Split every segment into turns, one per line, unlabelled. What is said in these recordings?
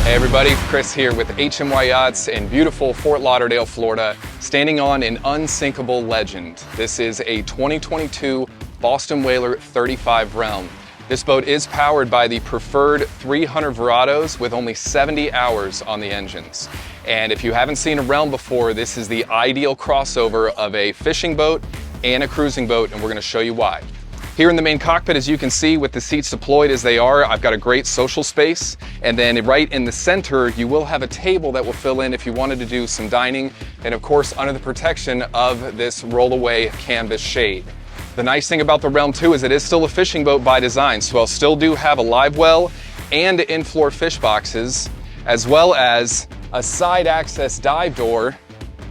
Hey everybody, Chris here with HMY Yachts in beautiful Fort Lauderdale, Florida, standing on an Unsinkable Legend. This is a 2022 Boston Whaler 35 Realm. This boat is powered by the preferred 300 Verados with only 70 hours on the engines. And if you haven't seen a Realm before, this is the ideal crossover of a fishing boat and a cruising boat, and we're going to show you why. Here in the main cockpit, as you can see, with the seats deployed as they are, I've got a great social space. And then right in the center, you will have a table that will fill in if you wanted to do some dining. And of course, under the protection of this rollaway canvas shade. The nice thing about the Realm 2 is it is still a fishing boat by design. So I'll still do have a live well and in-floor fish boxes, as well as a side access dive door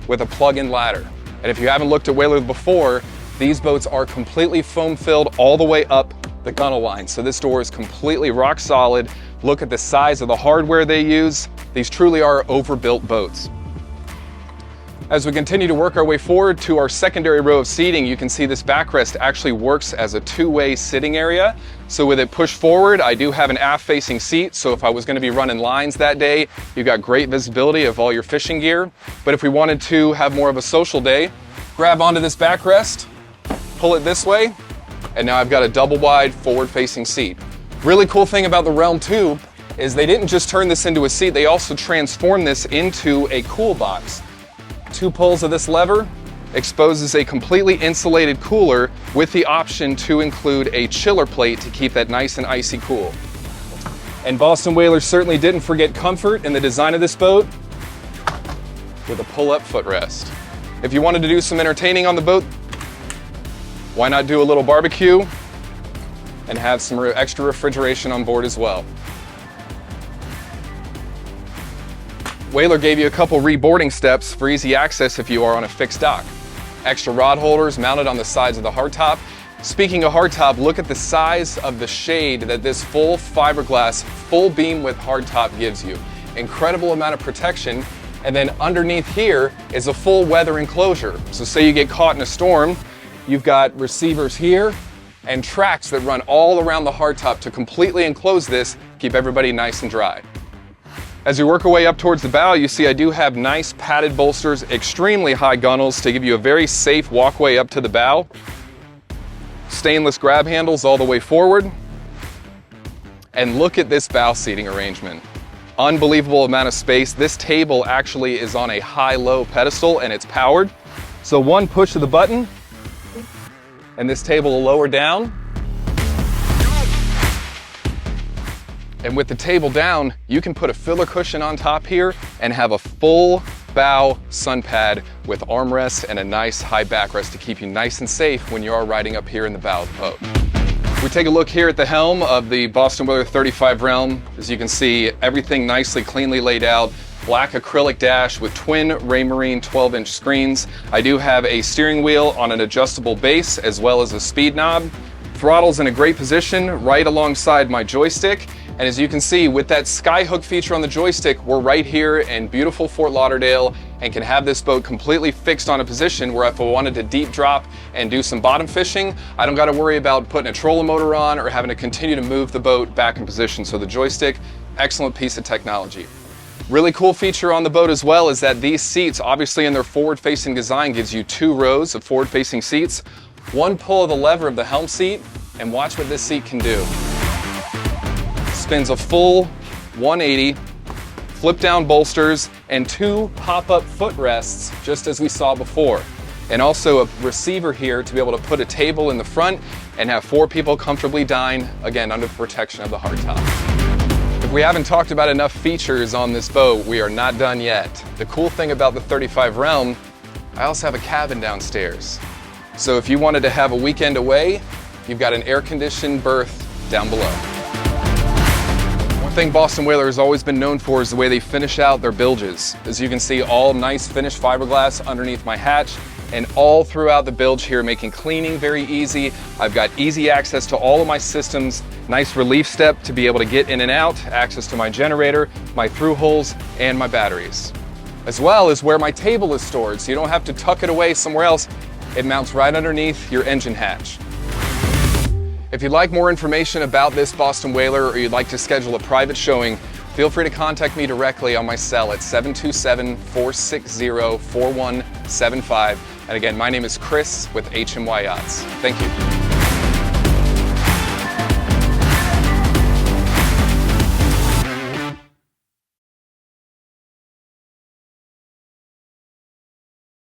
with a plug-in ladder. And if you haven't looked at Whaler before, these boats are completely foam filled all the way up the gunnel line. So this door is completely rock solid. Look at the size of the hardware they use. These truly are overbuilt boats. As we continue to work our way forward to our secondary row of seating, you can see this backrest actually works as a two-way sitting area. So with it pushed forward, I do have an aft-facing seat. So if I was going to be running lines that day, you've got great visibility of all your fishing gear. But if we wanted to have more of a social day, grab onto this backrest, pull it this way, and now I've got a double wide forward-facing seat. Really cool thing about the Realm 2 is they didn't just turn this into a seat, they also transformed this into a cool box. Two pulls of this lever exposes a completely insulated cooler with the option to include a chiller plate to keep that nice and icy cool. And Boston Whaler certainly didn't forget comfort in the design of this boat with a pull-up footrest. If you wanted to do some entertaining on the boat, why not do a little barbecue and have some extra refrigeration on board as well. Whaler gave you a couple reboarding steps for easy access if you are on a fixed dock. Extra rod holders mounted on the sides of the hardtop. Speaking of hardtop, look at the size of the shade that this full fiberglass, full beam with hardtop gives you. Incredible amount of protection. And then underneath here is a full weather enclosure. So say you get caught in a storm, you've got receivers here and tracks that run all around the hardtop to completely enclose this, keep everybody nice and dry. As you work our way up towards the bow, you see I do have nice padded bolsters, extremely high gunnels to give you a very safe walkway up to the bow. Stainless grab handles all the way forward. And look at this bow seating arrangement. Unbelievable amount of space. This table actually is on a high-low pedestal and it's powered. So one push of the button, and this table will lower down. And with the table down, you can put a filler cushion on top here and have a full bow sun pad with armrests and a nice high backrest to keep you nice and safe when you are riding up here in the bow of the boat. We take a look here at the helm of the Boston Whaler 35 Realm. As you can see, everything nicely, cleanly laid out. Black acrylic dash with twin Raymarine 12-inch screens. I do have a steering wheel on an adjustable base as well as a speed knob. Throttle's in a great position right alongside my joystick. And as you can see, with that skyhook feature on the joystick, we're right here in beautiful Fort Lauderdale and can have this boat completely fixed on a position where if I wanted to deep drop and do some bottom fishing, I don't got to worry about putting a trolling motor on or having to continue to move the boat back in position. So the joystick, excellent piece of technology. Really cool feature on the boat as well is that these seats, obviously in their forward-facing design, gives you two rows of forward-facing seats. One pull of the lever of the helm seat, and watch what this seat can do. Spins a full 180, flip down bolsters, and two pop-up footrests, just as we saw before. And also a receiver here to be able to put a table in the front and have four people comfortably dine, again, under the protection of the hardtop. If we haven't talked about enough features on this boat, we are not done yet. The cool thing about the 35 Realm, I also have a cabin downstairs. So if you wanted to have a weekend away, you've got an air-conditioned berth down below. One thing Boston Whaler has always been known for is the way they finish out their bilges. As you can see, all nice finished fiberglass underneath my hatch and all throughout the bilge here, making cleaning very easy. I've got easy access to all of my systems, nice relief step to be able to get in and out, access to my generator, my through holes, and my batteries. As well as where my table is stored, so you don't have to tuck it away somewhere else. It mounts right underneath your engine hatch. If you'd like more information about this Boston Whaler or you'd like to schedule a private showing, Feel free to contact me directly on my cell at 727-460-4175. And again, my name is Chris with HMY Yachts. Thank you.